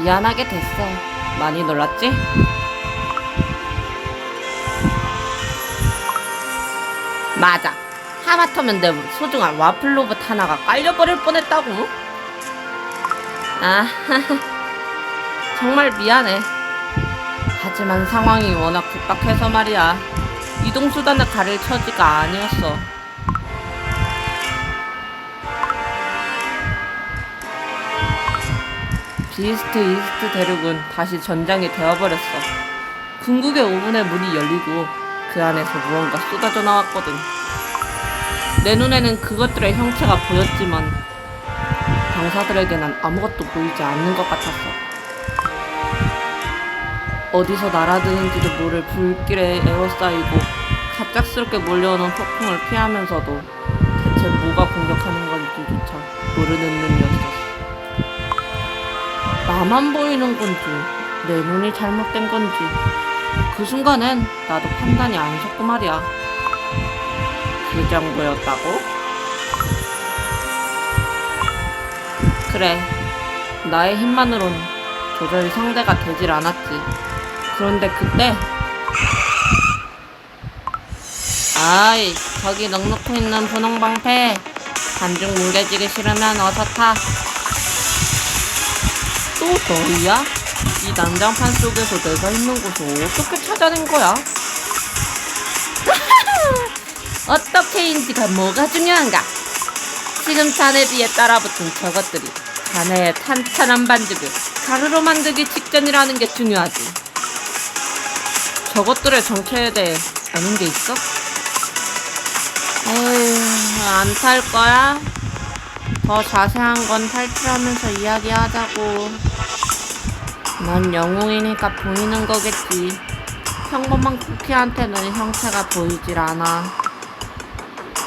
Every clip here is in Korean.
미안하게 됐어. 많이 놀랐지? 맞아. 하마터면 내 소중한 와플 로봇 하나가 깔려버릴 뻔했다고. 아, 정말 미안해. 하지만 상황이 워낙 급박해서 말이야. 이동수단을 가릴 처지가 아니었어. 비스트 이스트 대륙은 다시 전장이 되어버렸어. 궁극의 오븐의 문이 열리고 그 안에서 무언가 쏟아져 나왔거든. 내 눈에는 그것들의 형체가 보였지만 병사들에게는 아무것도 보이지 않는 것 같았어. 어디서 날아드는지도 모를 불길에 에워싸이고 갑작스럽게 몰려오는 폭풍을 피하면서도 대체 뭐가 공격하는 건지조차 모르는 눈이었어. 나만 보이는 건지 내 눈이 잘못된 건지 그 순간엔 나도 판단이 안 섰고 말이야. 그 정도였다고? 그래, 나의 힘만으론 도저히 상대가 되질 않았지. 그런데 그때 아이, 저기 넉넉히 있는 분홍방패, 반죽 뭉개지기 싫으면 어서 타. 또 너희야? 이 난장판 속에서 내가 있는 곳을 어떻게 찾아낸 거야? 어떻게인지가 뭐가 중요한가? 지금 자네 뒤에 따라붙은 저것들이 자네의 탄탄한 반죽을 가루로 만들기 직전이라는 게 중요하지. 저것들의 정체에 대해 아는 게 있어? 에휴, 안 탈 거야? 더 자세한 건 탈출하면서 이야기하자고. 넌 영웅이니까 보이는 거겠지. 평범한 쿠키한테는 형체가 보이질 않아.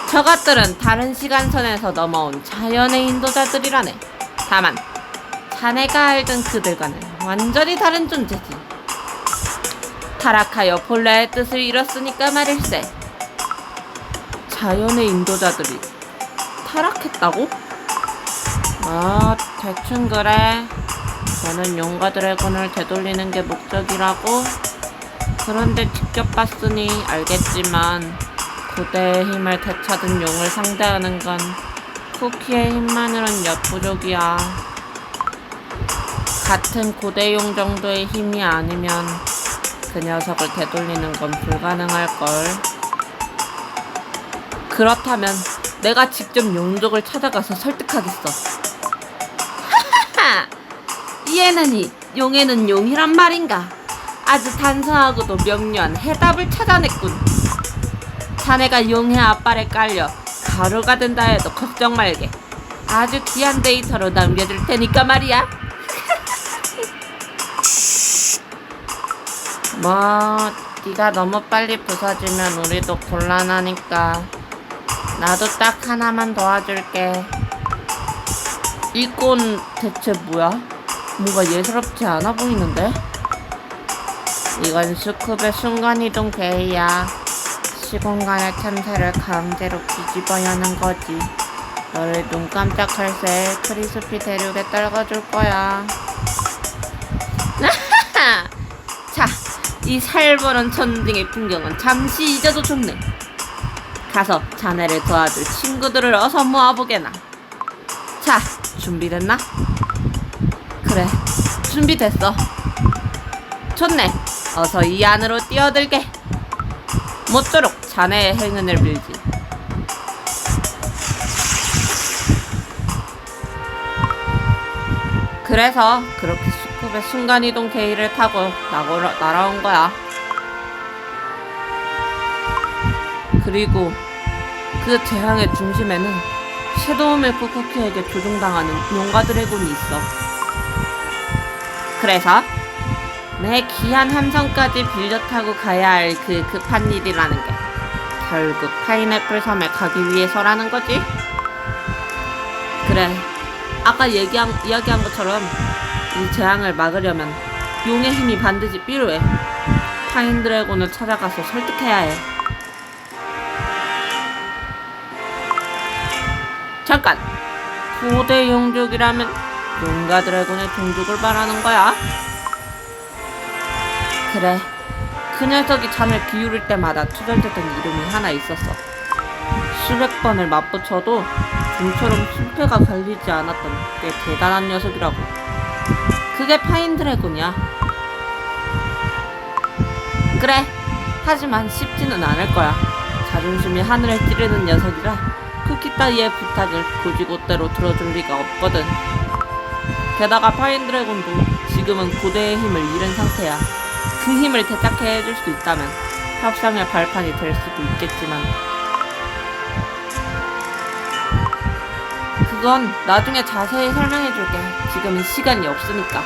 저것들은 다른 시간선에서 넘어온 자연의 인도자들이라네. 다만 자네가 알던 그들과는 완전히 다른 존재지. 타락하여 본래의 뜻을 잃었으니까 말일세. 자연의 인도자들이 타락했다고? 아, 대충 그래. 너는 용과 드래곤을 되돌리는 게 목적이라고? 그런데 직접 봤으니 알겠지만 고대의 힘을 되찾은 용을 상대하는 건 쿠키의 힘만으론 역부족이야. 같은 고대 용 정도의 힘이 아니면 그 녀석을 되돌리는 건 불가능할걸. 그렇다면 내가 직접 용족을 찾아가서 설득하겠어. 하하하! 이에는 용에는 용이란 말인가? 아주 단순하고도 명료한 해답을 찾아냈군. 자네가 용의 앞발에 깔려 가루가 된다 해도 걱정 말게. 아주 귀한 데이터로 남겨줄 테니까 말이야. 뭐 네가 너무 빨리 부서지면 우리도 곤란하니까 나도 딱 하나만 도와줄게. 이건 대체 뭐야? 뭔가 예사롭지 않아 보이는데? 이건 스쿱의 순간이동 괴이야. 시공간의 틈새를 강제로 뒤집어 여는 거지. 너를 눈 깜짝할 새에 크리스피 대륙에 떨궈줄 거야. 자, 이 살벌한 전쟁의 풍경은 잠시 잊어도 좋네. 가서 자네를 도와줄 친구들을 어서 모아보게나. 자, 준비됐나? 그래, 준비됐어. 좋네. 어서 이 안으로 뛰어들게. 모쪼록 자네의 행운을 빌지. 그래서 그렇게 스쿱의 순간이동 게이를 타고 날아온 거야. 그리고 그 재앙의 중심에는 섀도우 밀크 쿠키에게 조종당하는 용과 드래곤이 있어. 그래서 내 귀한 함선까지 빌려 타고 가야 할 그 급한 일이라는 게 결국 파인애플 섬에 가기 위해서라는 거지. 그래, 아까 이야기한 것처럼 이 재앙을 막으려면 용의 힘이 반드시 필요해. 파인 드래곤을 찾아가서 설득해야 해. 잠깐! 고대 용족이라면 용과 드래곤의 종족을 말하는 거야? 그래, 그 녀석이 잠을 기울일 때마다 투덜대던 이름이 하나 있었어. 수백 번을 맞붙여도 좀처럼 실패가 걸리지 않았던 꽤 대단한 녀석이라고. 그게 파인 드래곤이야. 그래, 하지만 쉽지는 않을 거야. 자존심이 하늘을 찌르는 녀석이라 쿠키 따위의 부탁을 고지고대로 들어줄 리가 없거든. 게다가 파인 드래곤도 지금은 고대의 힘을 잃은 상태야. 그 힘을 되찾게 해줄 수 있다면 협상의 발판이 될 수도 있겠지만 그건 나중에 자세히 설명해줄게. 지금은 시간이 없으니까.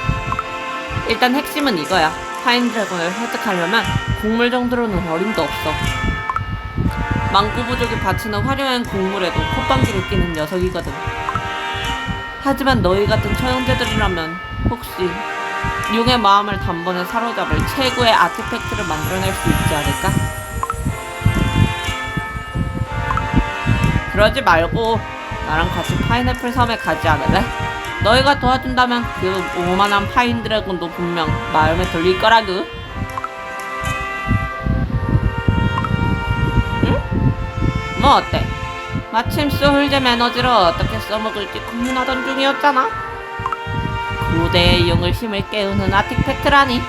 일단 핵심은 이거야. 파인 드래곤을 획득하려면 곡물 정도로는 어림도 없어. 망구부족이 바치는 화려한 곡물에도 콧방귀를 끼는 녀석이거든. 하지만 너희 같은 처형제들이라면 혹시 용의 마음을 단번에 사로잡을 최고의 아티팩트를 만들어낼 수 있지 않을까? 그러지 말고 나랑 같이 파인애플 섬에 가지 않을래? 너희가 도와준다면 그 오만한 파인 드래곤도 분명 마음에 들릴 거라구. 응? 뭐 어때? 마침 소울잼 에너지를 어떻게 써먹을지 고민하던 중이었잖아. 고대의 용을 힘을 깨우는 아티팩트라니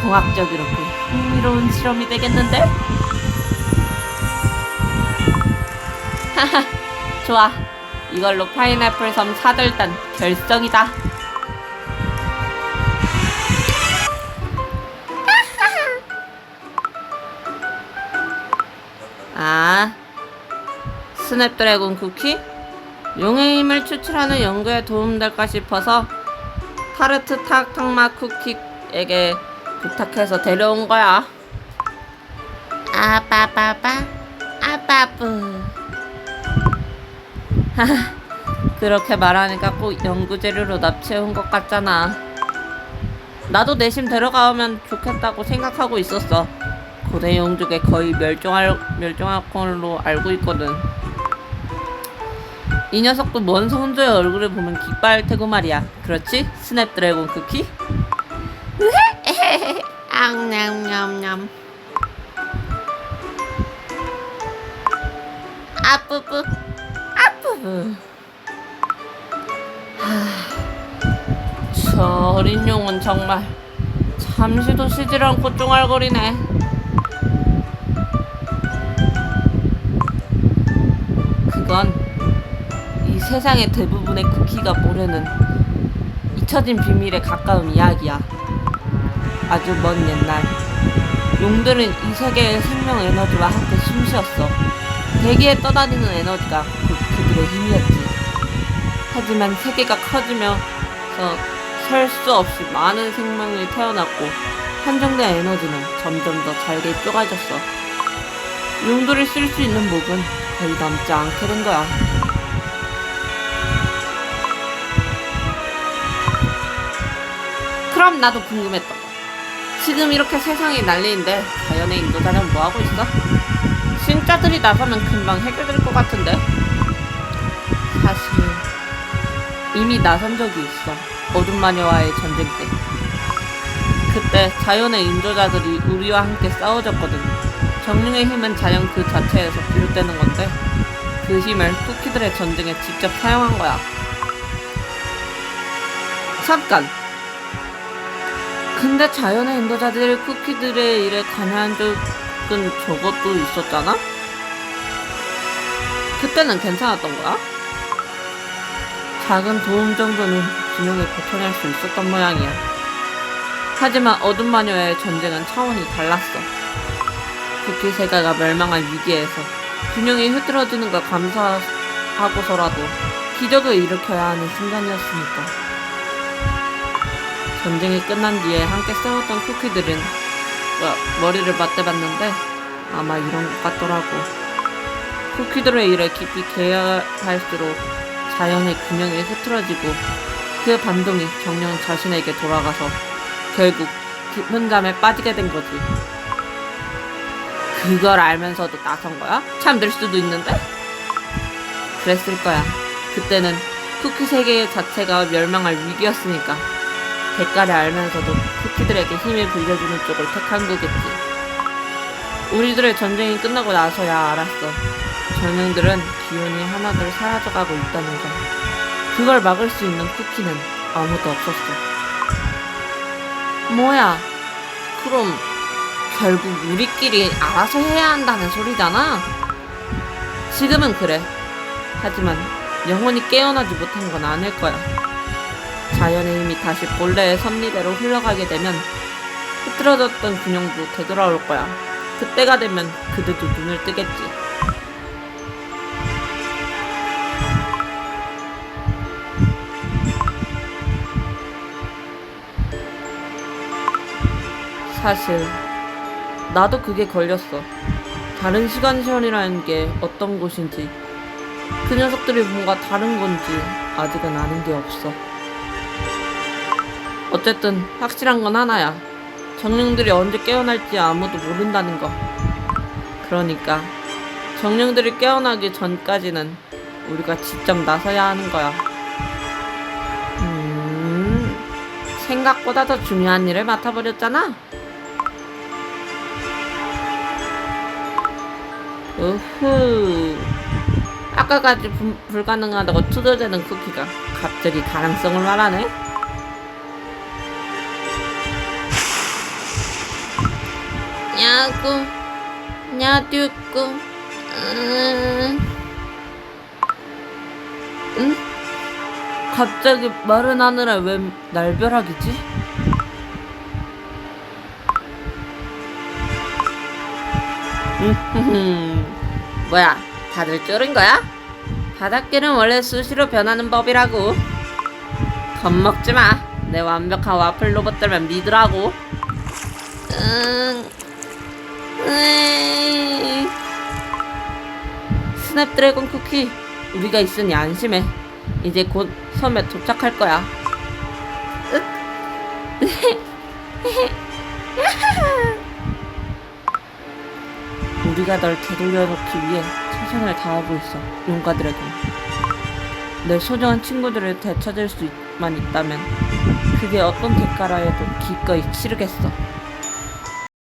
공학적이로 꽤 흥미로운 실험이 되겠는데? 하하, 좋아. 이걸로 파인애플 섬 사절단 결성이다. 아, 스냅드래곤 쿠키? 용의 힘을 추출하는 연구에 도움될까 싶어서 타르트 탁탁맛 쿠키에게 부탁해서 데려온 거야. 아빠빠빠 아빠뿌. 하하, 그렇게 말하니까 꼭 연구 재료로 납치해온 것 같잖아. 나도 내심 데려가면 좋겠다고 생각하고 있었어. 고대 용족에 거의 멸종할 걸로 알고 있거든. 이 녀석도 먼 선조의 얼굴을 보면 기뻐할 테고 말이야. 그렇지? 스냅드래곤 쿠키? 앙냠냠냠. 아뿌뿌 아뿌뿌. 저 어린 용은 정말 잠시도 쉬질 않고 쫑알거리네. 그건 이 세상의 대부분의 쿠키가 모르는 잊혀진 비밀에 가까운 이야기야. 아주 먼 옛날 용들은 이 세계의 생명 에너지와 함께 숨쉬었어. 대기에 떠다니는 에너지가 그들의 힘이었지. 하지만 세계가 커지면서 셀 수 없이 많은 생명이 태어났고 한정된 에너지는 점점 더 잘게 쪼가졌어. 용도를 쓸 수 있는 목은 거의 남지 않게 된 거야. 그럼 나도 궁금했던 거. 지금 이렇게 세상이 난리인데 자연의 인도자는 뭐하고 있어? 신자들이 나서면 금방 해결될 것 같은데. 사실 이미 나선 적이 있어. 어둠 마녀와의 전쟁 때. 그때 자연의 인도자들이 우리와 함께 싸워줬거든. 정령의 힘은 자연 그 자체에서 비롯되는 건데 그 힘을 쿠키들의 전쟁에 직접 사용한 거야. 잠깐! 근데 자연의 인도자들이 쿠키들의 일에 관여한 적은 저것도 있었잖아? 그때는 괜찮았던 거야? 작은 도움 정도는 균형을 고쳐낼 수 있었던 모양이야. 하지만 어둠 마녀의 전쟁은 차원이 달랐어. 쿠키 세계가 멸망한 위기에서 균형이 흐트러지는 걸 감수하고서라도 기적을 일으켜야 하는 순간이었으니까. 전쟁이 끝난 뒤에 함께 싸웠던 쿠키들은 머리를 맞대봤는데 아마 이런 것 같더라고. 쿠키들의 일에 깊이 개입할수록 자연의 균형이 흐트러지고 그 반동이 정령 자신에게 돌아가서 결국 깊은 잠에 빠지게 된 거지. 그걸 알면서도 나선 거야? 잠들 수도 있는데? 그랬을 거야. 그때는 쿠키 세계 자체가 멸망할 위기였으니까 대가를 알면서도 쿠키들에게 힘을 빌려주는 쪽을 택한 거겠지. 우리들의 전쟁이 끝나고 나서야 알았어. 정령들은 기운이 하나둘 사라져가고 있다는 걸. 그걸 막을 수 있는 쿠키는 아무도 없었어. 뭐야? 그럼 결국 우리끼리 알아서 해야 한다는 소리잖아? 지금은 그래. 하지만 영원히 깨어나지 못한 건 아닐 거야. 자연의 힘이 다시 본래의 섭리대로 흘러가게 되면 흐트러졌던 균형도 되돌아올 거야. 그때가 되면 그들도 눈을 뜨겠지. 사실 나도 그게 걸렸어. 다른 시간선이라는 게 어떤 곳인지, 그 녀석들이 뭔가 다른 건지 아직은 아는 게 없어. 어쨌든 확실한 건 하나야. 정령들이 언제 깨어날지 아무도 모른다는 거. 그러니까 정령들이 깨어나기 전까지는 우리가 직접 나서야 하는 거야. 생각보다 더 중요한 일을 맡아버렸잖아. 우후. 아까까지 불가능하다고 투덜대는 쿠키가 갑자기 가능성을 말하네. 야구, 야듀꾸, 응? 갑자기 마른 하늘에 왜 날벼락이지? 뭐야, 다들 쫄은 거야? 바닷길은 원래 수시로 변하는 법이라고. 겁먹지 마. 내 완벽한 와플 로봇들만 믿으라고. 스냅드래곤 쿠키, 우리가 있으니 안심해. 이제 곧 섬에 도착할 거야. 우리가 널 되돌려놓기 위해 최선을 다하고 있어, 용가 드래곤. 내 소중한 친구들을 되찾을 수만 있다면 그게 어떤 대가라 해도 기꺼이 치르겠어.